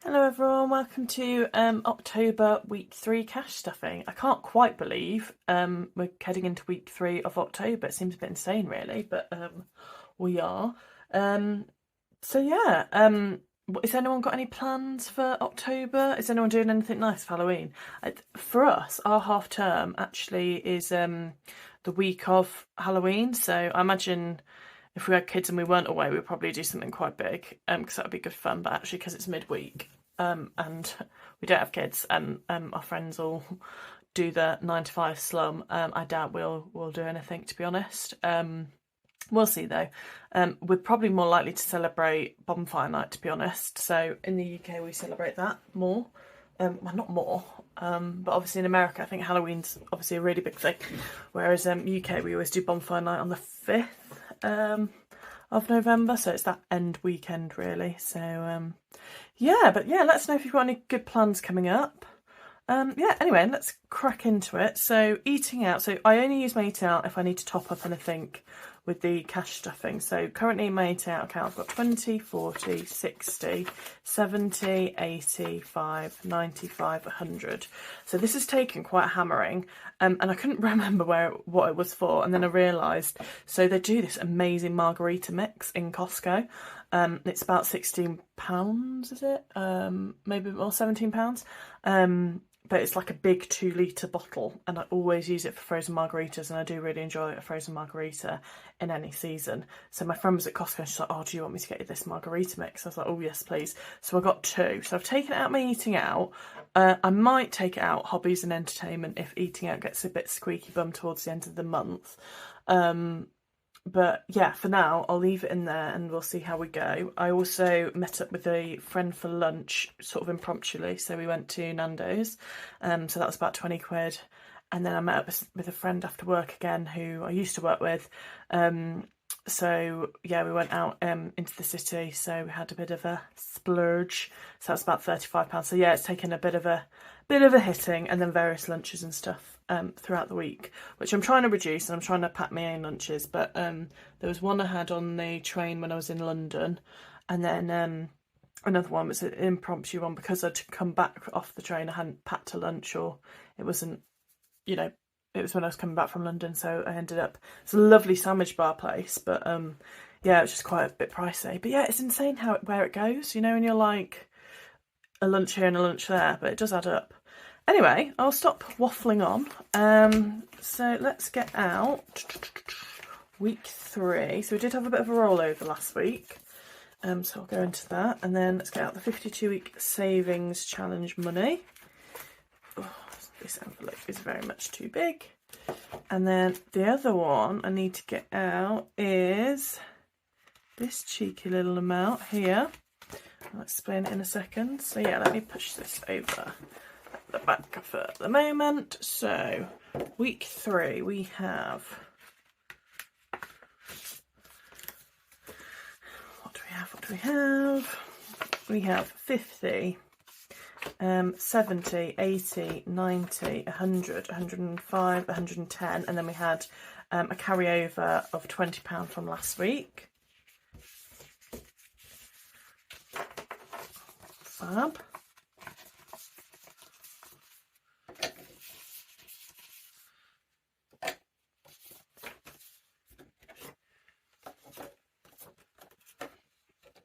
Hello everyone, welcome to October week 3 cash stuffing. I can't quite believe we're heading into week 3 of October. It seems a bit insane really, but we are. So yeah, has anyone got any plans for October? Is anyone doing anything nice for Halloween? For us, our half term actually is the week of Halloween, so I imagine if we had kids and we weren't away, we'd probably do something quite big, because that would be good fun. But actually, because it's midweek, and we don't have kids, and our friends all do the 9 to 5 slum, I doubt we'll do anything, to be honest. We'll see though. We're probably more likely to celebrate bonfire night, to be honest. So in the UK, we celebrate that more. Well, not more, but obviously in America, I think Halloween's obviously a really big thing. Whereas UK, we always do bonfire night on the 5th of November, so it's that end weekend really. So yeah, but yeah, let us know if you've got any good plans coming up. Yeah, anyway, let's crack into it. So eating out, so I only use my eating out if I need to top up anything with the cash stuffing. So currently in my eating out account, I've got 20, 40, 60, 70, 85, 95, 100. So this has taken quite a hammering, and I couldn't remember what it was for, and then I realised, so they do this amazing margarita mix in Costco. It's about £16, is it? Maybe more, £17. But it's like a big 2 litre bottle, and I always use it for frozen margaritas, and I do really enjoy a frozen margarita in any season. So my friend was at Costco and she's like, oh, do you want me to get you this margarita mix? I was like, oh yes please. So I got 2. So I've taken it out my eating out. I might take it out hobbies and entertainment if eating out gets a bit squeaky bum towards the end of the month. But yeah, for now, I'll leave it in there and we'll see how we go. I also met up with a friend for lunch, sort of impromptuly. So we went to Nando's. So that was about 20 quid. And then I met up with a friend after work again, who I used to work with. So yeah, we went out into the city. So we had a bit of a splurge. So that's about £35. So yeah, it's taken a bit of a hitting, and then various lunches and stuff throughout the week, which I'm trying to reduce, and I'm trying to pack my own lunches. But there was one I had on the train when I was in London, and then another one was an impromptu one because I'd come back off the train. I hadn't packed a lunch, or it wasn't, it was when I was coming back from London, so I ended up, it's a lovely sandwich bar place, but yeah, it's just quite a bit pricey. But yeah, it's insane where it goes, and you're like a lunch here and a lunch there, but it does add up. Anyway, I'll stop waffling on. So let's get out week 3. So we did have a bit of a rollover last week. So I'll go into that, and then let's get out the 52-week savings challenge money. Oh, this envelope is very much too big. And then the other one I need to get out is this cheeky little amount here. I'll explain it in a second. So yeah, let me push this over the back for the moment. So week 3 we have, what do we have? We have 50, 70, 80, 90, 100, 105, 110, and then we had a carryover of £20 from last week. Fab.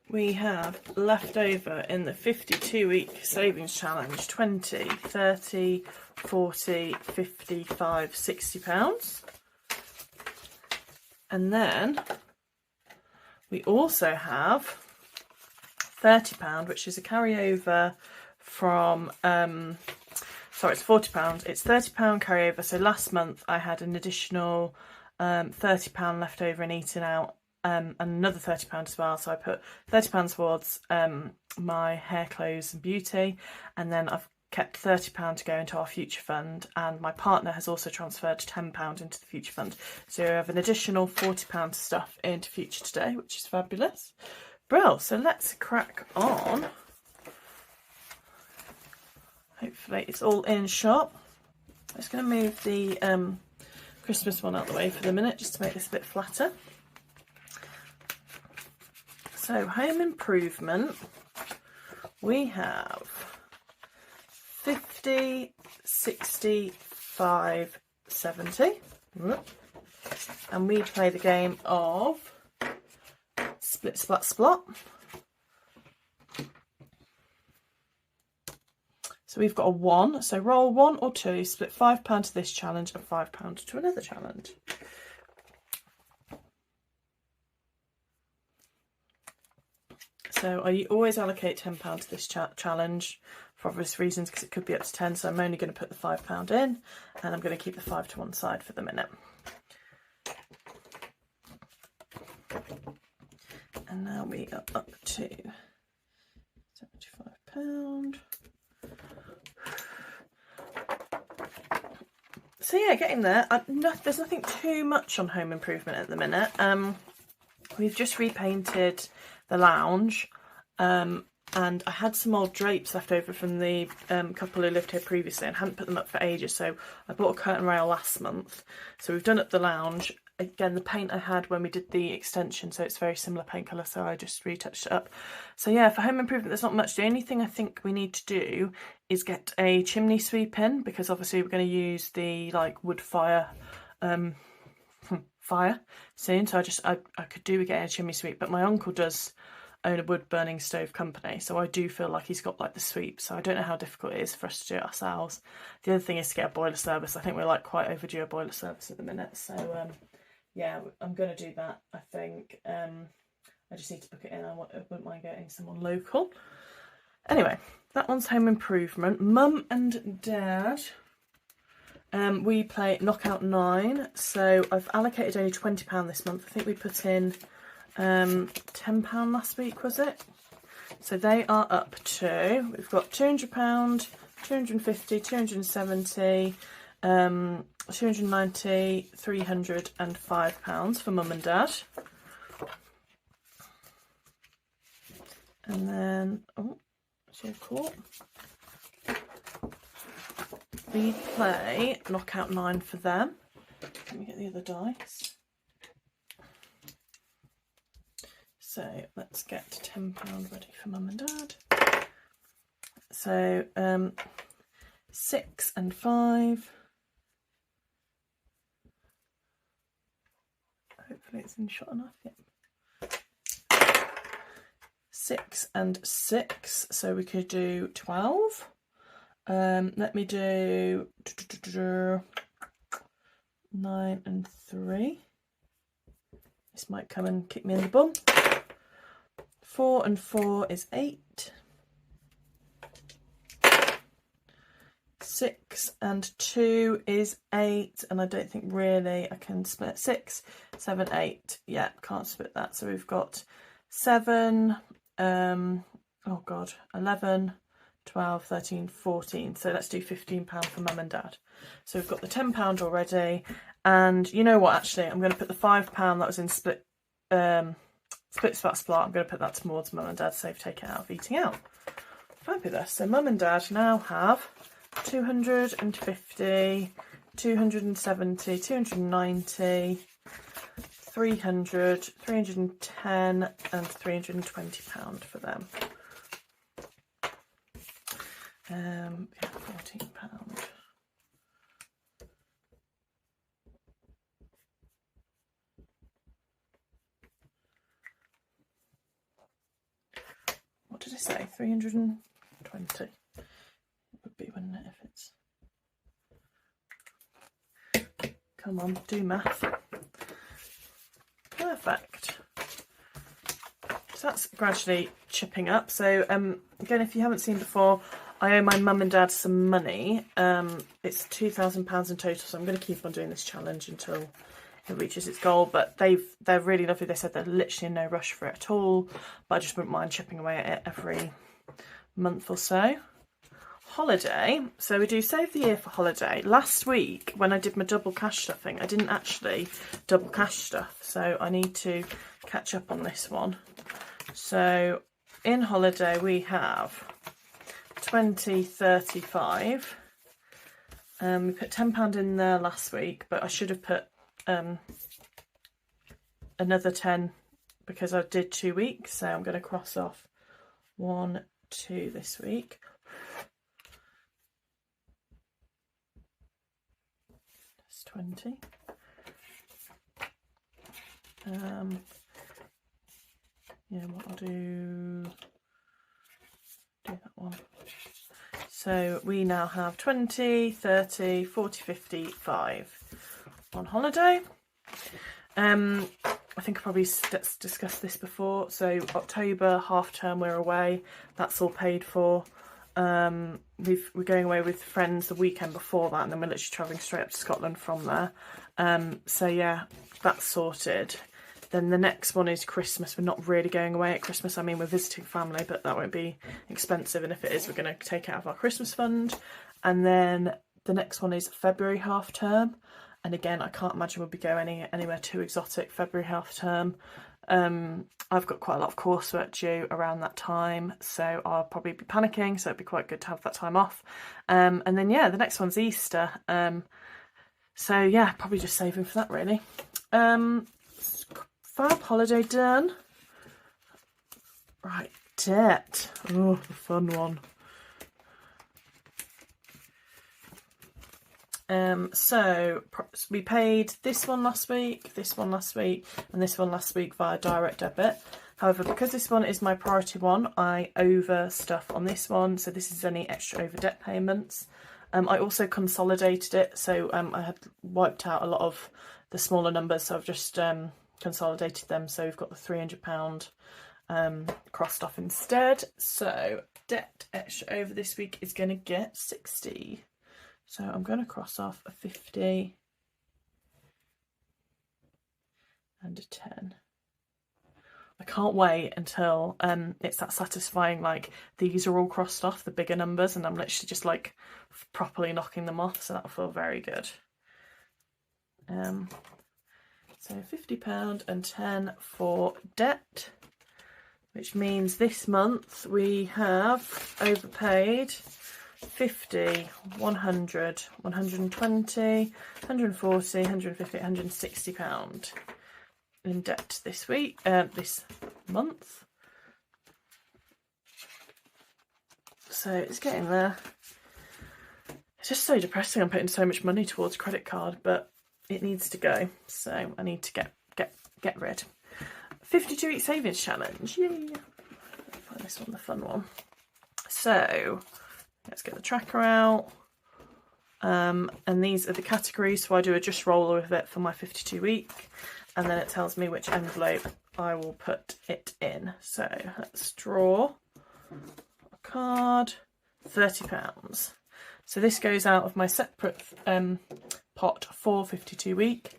We have left over in the 52-week savings challenge 20, 30, 40, 55, £60. And then we also have £30, which is a carryover from, sorry, it's £40. It's £30 carryover. So last month I had an additional £30 left over in eating out, and another £30 as well. So I put £30 towards my hair, clothes and beauty, and then I've kept £30 to go into our future fund, and my partner has also transferred £10 into the future fund. So we have an additional £40 stuff into future today, which is fabulous. Brill, so let's crack on. Hopefully it's all in shot. I'm just going to move the Christmas one out of the way for the minute, just to make this a bit flatter. So home improvement, we have 50, 65, 70. And we play the game of Split, Splat, Splot. So we've got a 1. So roll 1 or 2, split £5 to this challenge and £5 to another challenge. So I always allocate £10 to this challenge for obvious reasons, because it could be up to 10. So I'm only going to put the £5 in, and I'm going to keep the 5 to one side for the minute. And now we are up to £75. So yeah, getting there. There's nothing too much on home improvement at the minute. We've just repainted the lounge, and I had some old drapes left over from the couple who lived here previously and hadn't put them up for ages, so I bought a curtain rail last month. So we've done up the lounge. Again, the paint I had when we did the extension, so it's very similar paint colour, so I just retouched it up. So yeah, for home improvement there's not much. The only thing I think we need to do is get a chimney sweep in, because obviously we're going to use the like wood fire soon, so I could do with getting a chimney sweep, but my uncle does own a wood burning stove company, so I do feel like he's got like the sweep, so I don't know how difficult it is for us to do it ourselves. The other thing is to get a boiler service. I think we're like quite overdue a boiler service at the minute, so yeah, I'm going to do that, I think. I just need to book it in. I wouldn't mind getting someone local. Anyway, that one's home improvement. Mum and Dad, we play Knockout 9. So I've allocated only £20 this month. I think we put in £10 last week, was it? So they are up to, we've got £200, 250, 270, 290, 305 pounds for Mum and Dad. And then, oh, so cool. We play Knockout 9 for them. Let me get the other dice. So let's get £10 ready for Mum and Dad. So 6 and 5. Hopefully it's in shot enough. Yep. 6 and 6. So we could do 12. Let me do 9 and 3. This might come and kick me in the bum. 4 and 4 is 8. 6 and 2 is 8, and I don't think really I can split 6, 7, 8. Yeah, can't split that. So we've got 7, oh god, 11, 12, 13, 14. So let's do £15 for Mum and Dad. So we've got the £10 already, and you know what, actually I'm going to put the £5 that was in Split, Split, Splat, Splot, I'm going to put that towards Mum and Dad, save taking it out of eating out. Fabulous. So Mum and Dad now have 250, 270, 290, 300, 310 and £320 for them. Yeah, £14. What did I say? 320. Would be, wouldn't it, if it's... Come on, do math. Perfect. So that's gradually chipping up. So again, if you haven't seen before, I owe my mum and dad some money. It's £2,000 in total, so I'm going to keep on doing this challenge until it reaches its goal. But they're really lovely. They said they're literally in no rush for it at all, but I just wouldn't mind chipping away at it every month or so. Holiday, so we do save the year for holiday. Last week when I did my double cash stuffing, I didn't actually double cash stuff, so I need to catch up on this one. So in holiday we have 20, 35. We put £10 in there last week, but I should have put another 10 because I did 2 weeks, so I'm going to cross off 1, 2 this week. That's 20. Yeah, what I'll do that one. So we now have 20, 30, 40, 50, 5 on holiday. I think I probably discussed this before. So October half term, we're away. That's all paid for. We're going away with friends the weekend before that, and then we're literally travelling straight up to Scotland from there. So yeah, that's sorted. Then the next one is Christmas. We're not really going away at Christmas. I mean, we're visiting family, but that won't be expensive. And if it is, we're going to take it out of our Christmas fund. And then the next one is February half term. And again, I can't imagine we'll be going anywhere too exotic February half term. I've got quite a lot of coursework due around that time, so I'll probably be panicking, so it'd be quite good to have that time off. And then, yeah, the next one's Easter. So, yeah, probably just saving for that, really. Fab holiday done. Right, debt. Oh, the fun one. So we paid this one last week, this one last week, and this one last week via direct debit. However, because this one is my priority one, I over stuff on this one, so this is any extra over debt payments. I also consolidated it, so I had wiped out a lot of the smaller numbers, so I've just consolidated them, so we've got the £300 crossed off instead. So debt extra over this week is going to get 60. So I'm going to cross off a 50 and a 10. I can't wait until it's that satisfying, like, these are all crossed off, the bigger numbers, and I'm literally just like properly knocking them off, so that'll feel very good. So £50 and 10 for debt, which means this month we have overpaid 50, 100, 120, 140, 150, 160 £160 in debt this month. So it's getting there. It's just so depressing. I'm putting so much money towards a credit card, but it needs to go. So I need to get rid. 52-week savings challenge. Yay! Find this one the fun one. So let's get the tracker out. And these are the categories. So I do a just roller with it for my 52 week. And then it tells me which envelope I will put it in. So let's draw a card, £30. So this goes out of my separate pot for 52 week.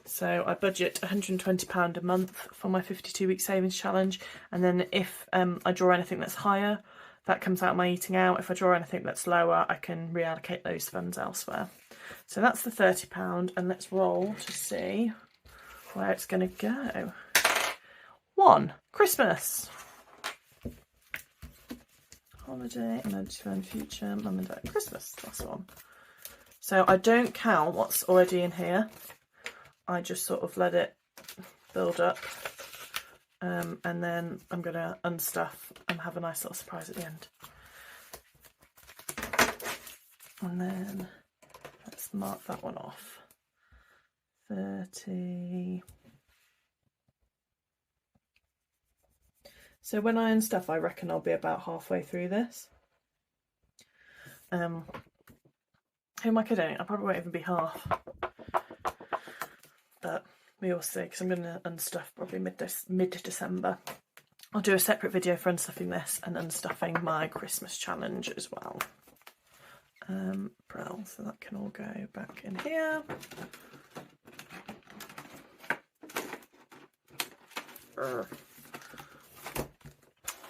So I budget £120 a month for my 52 week savings challenge. And then if I draw anything that's higher, that comes out of my eating out. If I draw anything that's lower, I can reallocate those funds elsewhere. So that's the £30, and let's roll to see where it's going to go. 1, Christmas. Holiday, emergency fund, future, mum and dad, Christmas, that's one. So I don't count what's already in here. I just sort of let it build up. And then I'm going to unstuff and have a nice little surprise at the end. And then let's mark that one off. 30. So when I unstuff, I reckon I'll be about halfway through this. Who am I kidding? I probably won't even be half. But we will see, because I'm going to unstuff probably mid-December. I'll do a separate video for unstuffing this and unstuffing my Christmas challenge as well. Brill, so that can all go back in here.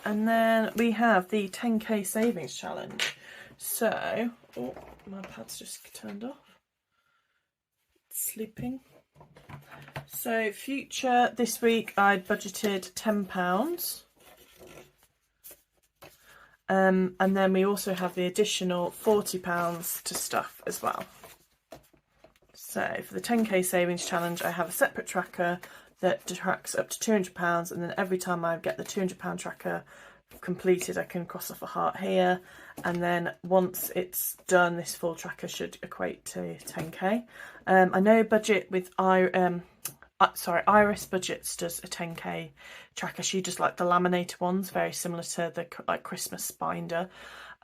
And then we have the 10k savings challenge. So, oh, my pad's just turned off. It's sleeping. So future this week I budgeted £10. And then we also have the additional £40 to stuff as well. So for the 10k savings challenge, I have a separate tracker that tracks up to £200, and then every time I get the £200 tracker completed, I can cross off a heart here, and then once it's done, this full tracker should equate to 10k. I know budget with Iris Budgets does a 10k tracker. She does like the laminated ones, very similar to the like Christmas binder.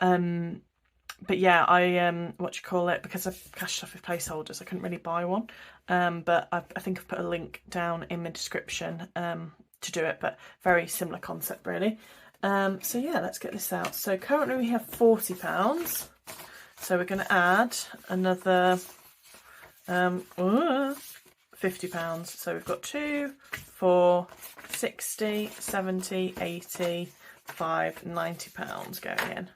But yeah, I because I've cashed stuff with placeholders, I couldn't really buy one. But I think I've put a link down in the description to do it, but very similar concept really. So yeah, let's get this out. So currently we have £40. So we're going to add another £50. So we've got 2, 4, 60, 70, 80, 5, £90 going in,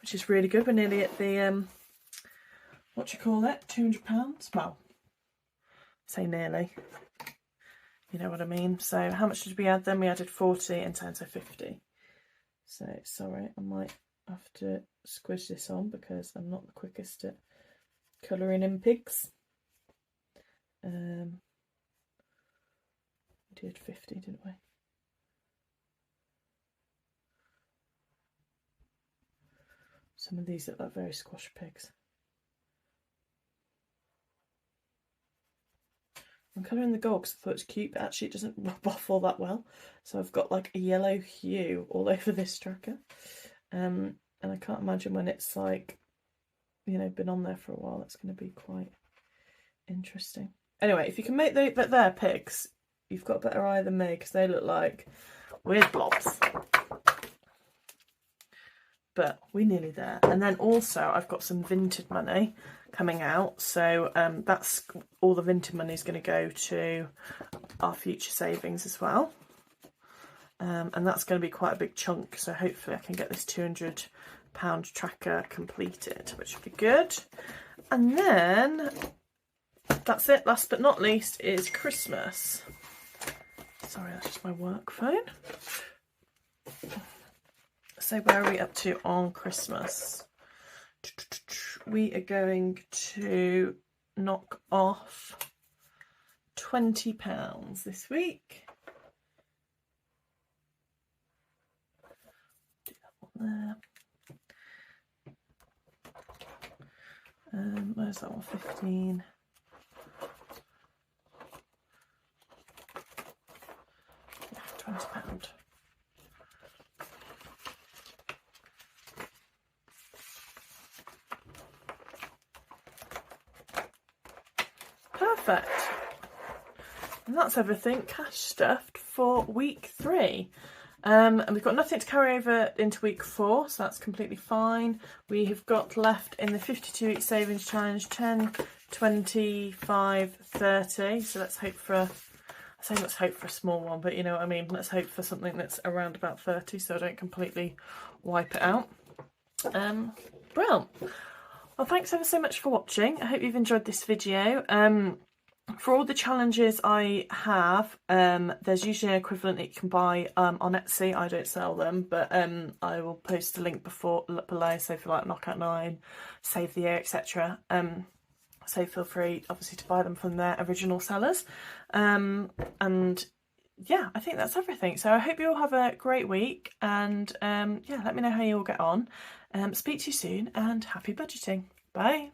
which is really good. We're nearly at the £200. Well, say nearly. You know what I mean. So how much did we add then? We added 40 and 10, so 50. So sorry, I might have to squish this on because I'm not the quickest at colouring in pigs. We did 50, didn't we? Some of these look like very squash pigs. I'm colouring the gold because I thought it was cute, but actually it doesn't rub off all that well. So I've got like a yellow hue all over this tracker. And I can't imagine when it's like, you know, been on there for a while, it's going to be quite interesting. Anyway, if you can make their pigs, you've got a better eye than me because they look like weird blobs. But we're nearly there. And then also I've got some Vinted money coming out, so that's all the Vinted money is going to go to our future savings as well, and that's going to be quite a big chunk, so hopefully I can get this £200 tracker completed, which would be good. And then that's it. Last but not least is Christmas. Sorry, that's just my work phone. So where are we up to on Christmas? We are going to knock off £20 this week. Do that one there. Where's that one? 15. Yeah, £20. Perfect. And that's everything cash stuffed for week 3. And we've got nothing to carry over into week 4, so that's completely fine. We have got left in the 52-week savings challenge 10, 25, 30. So let's hope for let's hope for a small one, but you know what I mean. Let's hope for something that's around about 30, so I don't completely wipe it out. Brilliant. Well, thanks ever so much for watching. I hope you've enjoyed this video. For all the challenges I have, there's usually an equivalent that you can buy on Etsy. I don't sell them, but I will post a link below, so for like Knockout 9, Save the Year, etc. So feel free, obviously, to buy them from their original sellers. And yeah, I think that's everything. So I hope you all have a great week, and yeah, let me know how you all get on. Speak to you soon, and happy budgeting. Bye.